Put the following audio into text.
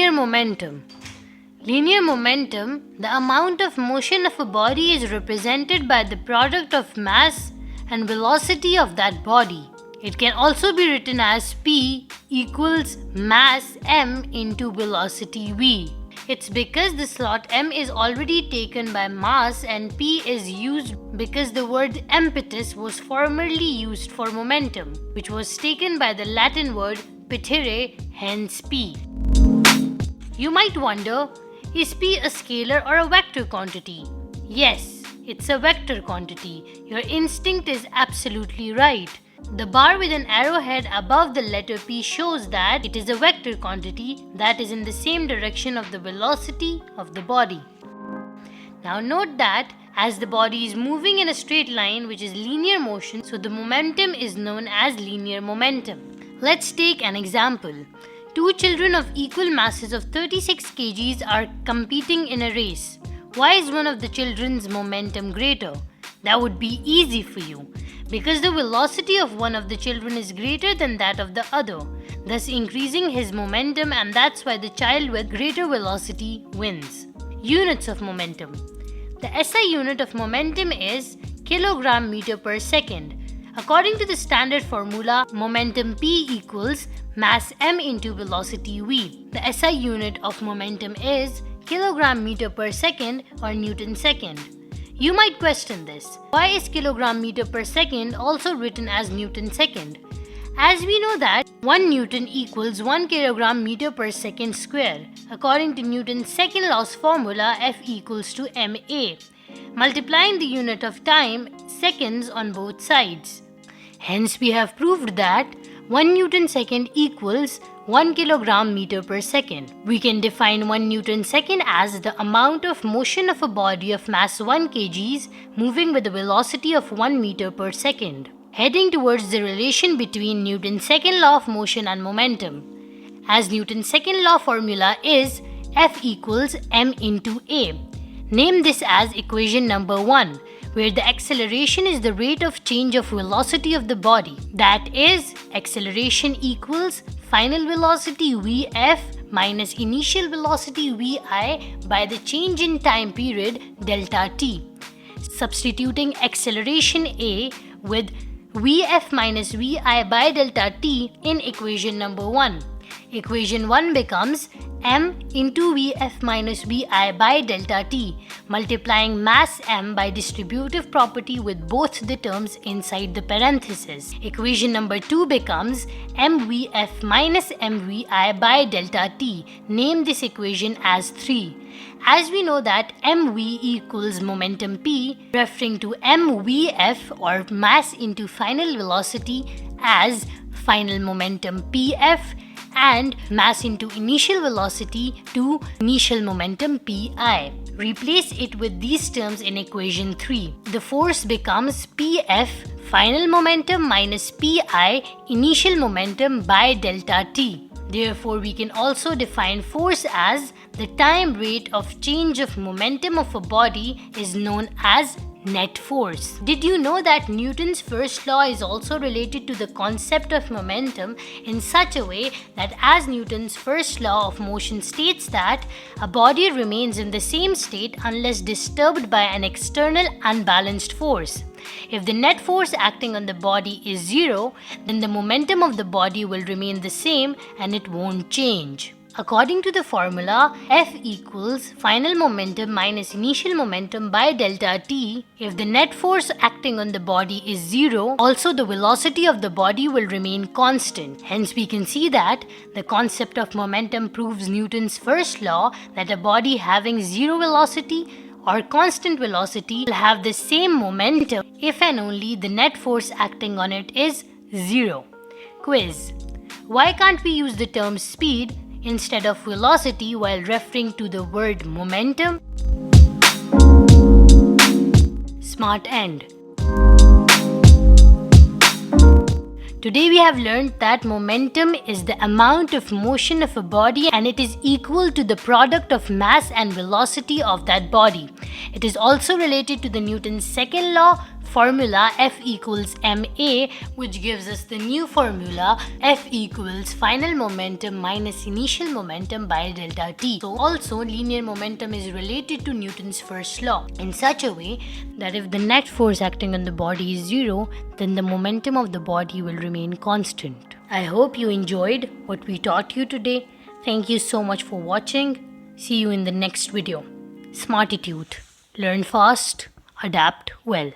Linear momentum. Linear momentum, the amount of motion of a body, is represented by the product of mass and velocity of that body. It can also be written as P equals mass m into velocity v. It's because the slot m is already taken by mass and p is used because the word impetus was formerly used for momentum, which was taken by the Latin word pittere, hence p. You might wonder, is p a scalar or a vector quantity? Yes, it's a vector quantity. Your instinct is absolutely right. The bar with an arrowhead above the letter P shows that it is a vector quantity that is in the same direction of the velocity of the body. Now note that as the body is moving in a straight line, which is linear motion, so the momentum is known as linear momentum. Let's take an example. Two children of equal masses of 36 kgs are competing in a race. Why is one of the children's momentum greater? That would be easy for you, because the velocity of one of the children is greater than that of the other, thus increasing his momentum, and that's why the child with greater velocity wins. Units of momentum. The SI unit of momentum is kilogram meter per second. According to the standard formula, momentum P equals mass m into velocity v. The SI unit of momentum is kilogram meter per second or Newton second. You might question this. Why is kilogram meter per second also written as Newton second? As we know that 1 Newton equals 1 kilogram meter per second square. According to Newton's second law's formula, F equals to ma, multiplying the unit of time, seconds, on both sides. Hence, we have proved that 1 Newton second equals 1 kilogram meter per second. We can define 1 Newton second as the amount of motion of a body of mass 1 kg moving with a velocity of 1 meter per second, heading towards the relation between Newton's second law of motion and momentum. As Newton's second law formula is F equals m into a. Name this as equation number 1, where the acceleration is the rate of change of velocity of the body. That is, acceleration equals final velocity Vf minus initial velocity Vi by the change in time period delta t. Substituting acceleration A with Vf minus Vi by delta t in equation number 1. Equation 1 becomes m into Vf minus Vi by delta t, multiplying mass m by distributive property with both the terms inside the parenthesis. Equation number 2 becomes mvf minus mvi by delta t. Name this equation as 3. As we know that mv equals momentum p, referring to mvf or mass into final velocity as final momentum pf, and mass into initial velocity to initial momentum pi. Replace it with these terms in equation 3. The force becomes Pf final momentum minus Pi initial momentum by delta t. Therefore, we can also define force as the time rate of change of momentum of a body is known as net force. Did you know that Newton's first law is also related to the concept of momentum in such a way that as Newton's first law of motion states that a body remains in the same state unless disturbed by an external unbalanced force. If the net force acting on the body is 0, then the momentum of the body will remain the same and it won't change. According to the formula, F equals final momentum minus initial momentum by delta t. If the net force acting on the body is 0, also the velocity of the body will remain constant. Hence, we can see that the concept of momentum proves Newton's first law that a body having 0 velocity or constant velocity will have the same momentum if and only the net force acting on it is 0. Quiz. Why can't we use the term speed instead of velocity while referring to the word momentum? Smart end. Today we have learned that momentum is the amount of motion of a body and it is equal to the product of mass and velocity of that body. It is also related to the Newton's second law formula F equals ma, which gives us the new formula F equals final momentum minus initial momentum by delta t. So also linear momentum is related to Newton's first law in such a way that if the net force acting on the body is zero, then the momentum of the body will remain constant. I hope you enjoyed what we taught you today. Thank you so much for watching. See you in the next video. Smartitude. Learn fast, adapt well.